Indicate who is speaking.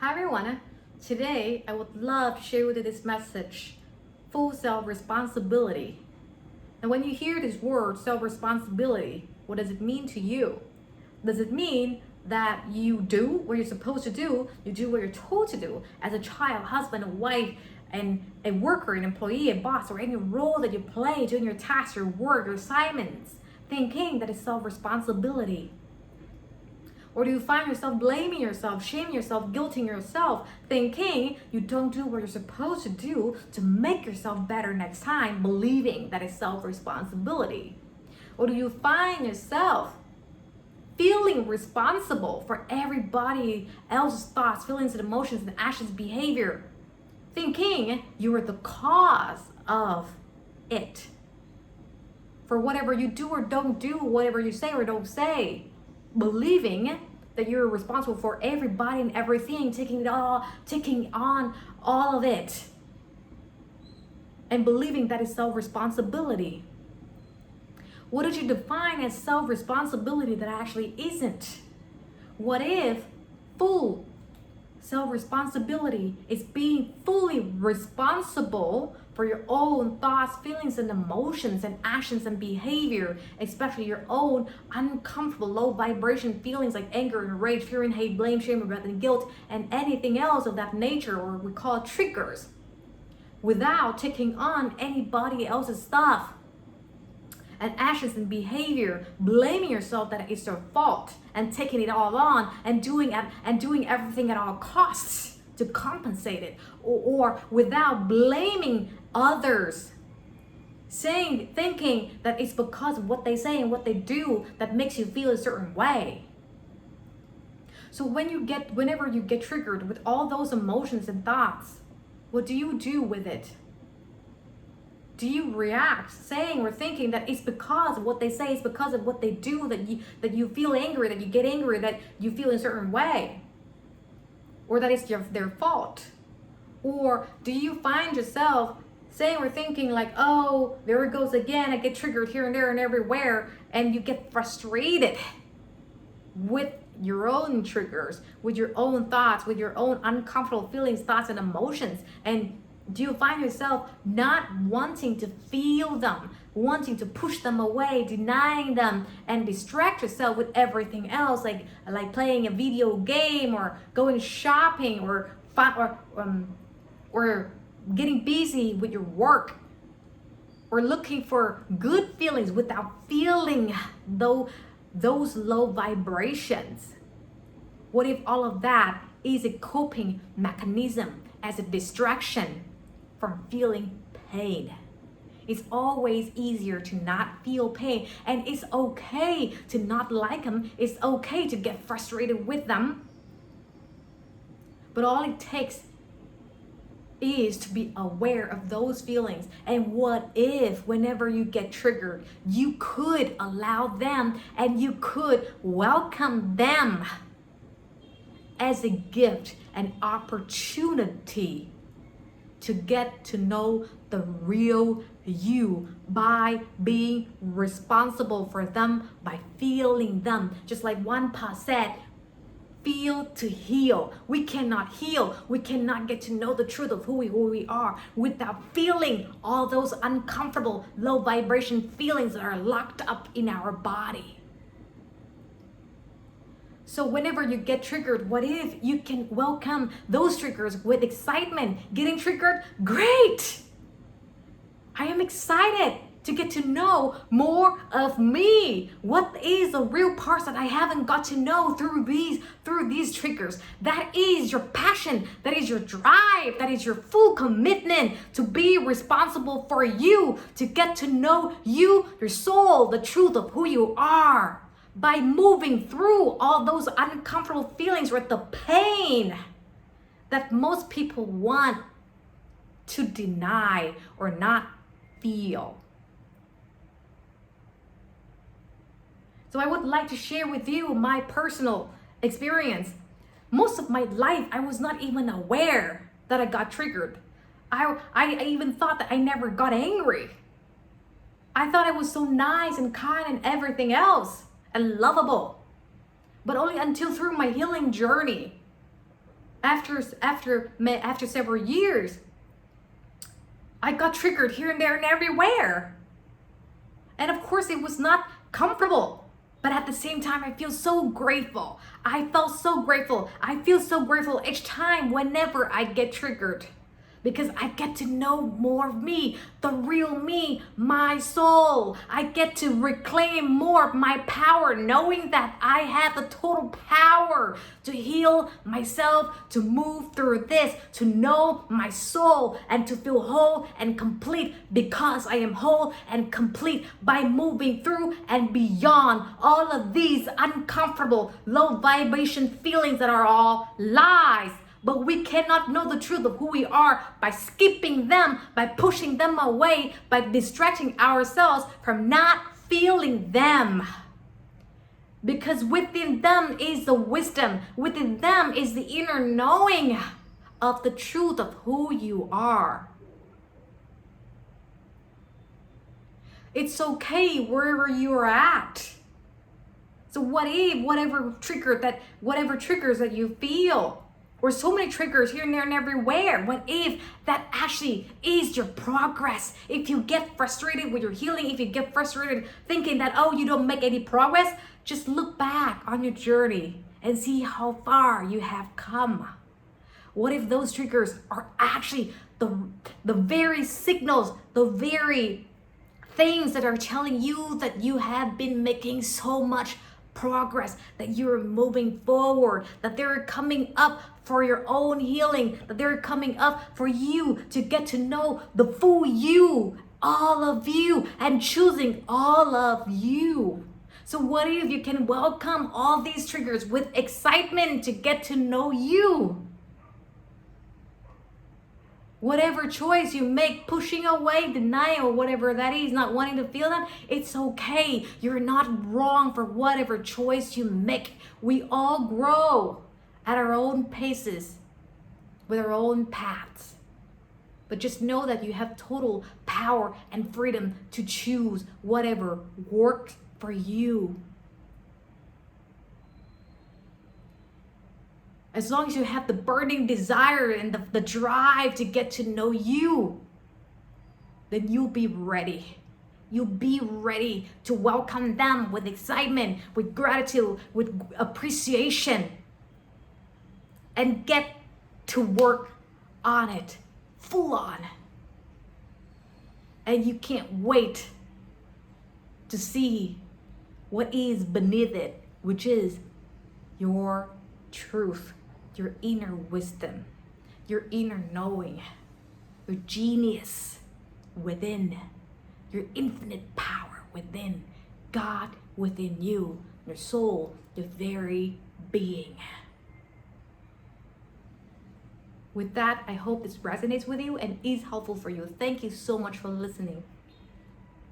Speaker 1: Hi everyone. Today I would love to share with you this message, full self-responsibility. And when you hear this word self-responsibility, what does it mean to you? Does it mean that you do what you're supposed to do, you do what you're told to do as a child, husband, a wife, and a worker, an employee, a boss, or any role that you play doing your tasks, your work, your assignments, thinking that is self-responsibility? Or do you find yourself blaming yourself, shaming yourself, guilting yourself, thinking you don't do what you're supposed to do to make yourself better next time, believing that is self-responsibility? Or do you find yourself feeling responsible for everybody else's thoughts, feelings, and emotions, and actions, behavior, thinking you are the cause of it? For whatever you do or don't do, whatever you say or don't say, believing that you're responsible for everybody and everything, taking on all of it, and believing that is self-responsibility. What did you define as self-responsibility that actually isn't? What if full self-responsibility is being fully responsible for your own thoughts, feelings, and emotions, and actions and behavior, especially your own uncomfortable, low vibration feelings like anger and rage, fear and hate, blame, shame, regret, and guilt, and anything else of that nature, or we call triggers, without taking on anybody else's stuff and actions and behavior, blaming yourself that it's your fault and taking it all on and doing everything at all costs to compensate it, or without blaming others, thinking that it's because of what they say and what they do that makes you feel a certain way. So whenever you get triggered with all those emotions and thoughts, what do you do with it? Do you react saying or thinking that it's because of what they say, it's because of what they do that you feel angry, that you get angry, that you feel in a certain way? Or that it's their fault? Or do you find yourself saying or thinking like, oh, there it goes again, I get triggered here and there and everywhere, and you get frustrated with your own triggers, with your own thoughts, with your own uncomfortable feelings, thoughts, and emotions? And do you find yourself not wanting to feel them, wanting to push them away, denying them, and distract yourself with everything else, like playing a video game, or going shopping, or getting busy with your work, or looking for good feelings without feeling those low vibrations? What if all of that is a coping mechanism, as a distraction from feeling pain? It's always easier to not feel pain, and it's okay to not like them. It's okay to get frustrated with them. But all it takes is to be aware of those feelings. And what if, whenever you get triggered, you could allow them and you could welcome them as a gift, an opportunity to get to know the real you by being responsible for them, by feeling them. Just like One Pa said, feel to heal. We cannot heal, we cannot get to know the truth of who we are without feeling all those uncomfortable, low vibration feelings that are locked up in our body. So whenever you get triggered, what if you can welcome those triggers with excitement? Getting triggered? Great! I am excited to get to know more of me. What is the real parts that I haven't got to know through these triggers? That is your passion, that is your drive, that is your full commitment to be responsible for you, to get to know you, your soul, the truth of who you are, by moving through all those uncomfortable feelings with the pain that most people want to deny or not feel. So I would like to share with you my personal experience. Most of my life, I was not even aware that I got triggered. I even thought that I never got angry. I thought I was so nice and kind and everything else, and lovable. But only until through my healing journey After several years, I got triggered here and there and everywhere. And of course, it was not comfortable. But at the same time, I feel so grateful. I felt so grateful. I feel so grateful each time whenever I get triggered. Because I get to know more of me, the real me, my soul. I get to reclaim more of my power, knowing that I have the total power to heal myself, to move through this, to know my soul, and to feel whole and complete, because I am whole and complete by moving through and beyond all of these uncomfortable, low vibration feelings that are all lies. But we cannot know the truth of who we are by skipping them, by pushing them away, by distracting ourselves from not feeling them. Because within them is the wisdom, within them is the inner knowing of the truth of who you are. It's okay wherever you are at. So what if whatever triggers that you feel, or so many triggers here and there and everywhere, what if that actually is your progress? If you get frustrated with your healing, if you get frustrated thinking that, oh, you don't make any progress, just look back on your journey and see how far you have come. What if those triggers are actually the very signals, the very things that are telling you that you have been making so much progress, that you're moving forward, that they're coming up for your own healing, that they're coming up for you to get to know the full you, all of you, and choosing all of you. So what if you can welcome all these triggers with excitement to get to know you? Whatever choice you make, pushing away, denial, whatever that is, not wanting to feel that, it's okay. You're not wrong for whatever choice you make. We all grow at our own paces, with our own paths. But just know that you have total power and freedom to choose whatever works for you. As long as you have the burning desire and the drive to get to know you, then you'll be ready. You'll be ready to welcome them with excitement, with gratitude, with appreciation, and get to work on it, full on. And you can't wait to see what is beneath it, which is your truth, your inner wisdom, your inner knowing, your genius within, your infinite power within, God within you, your soul, your very being. With that, I hope this resonates with you and is helpful for you. Thank you so much for listening.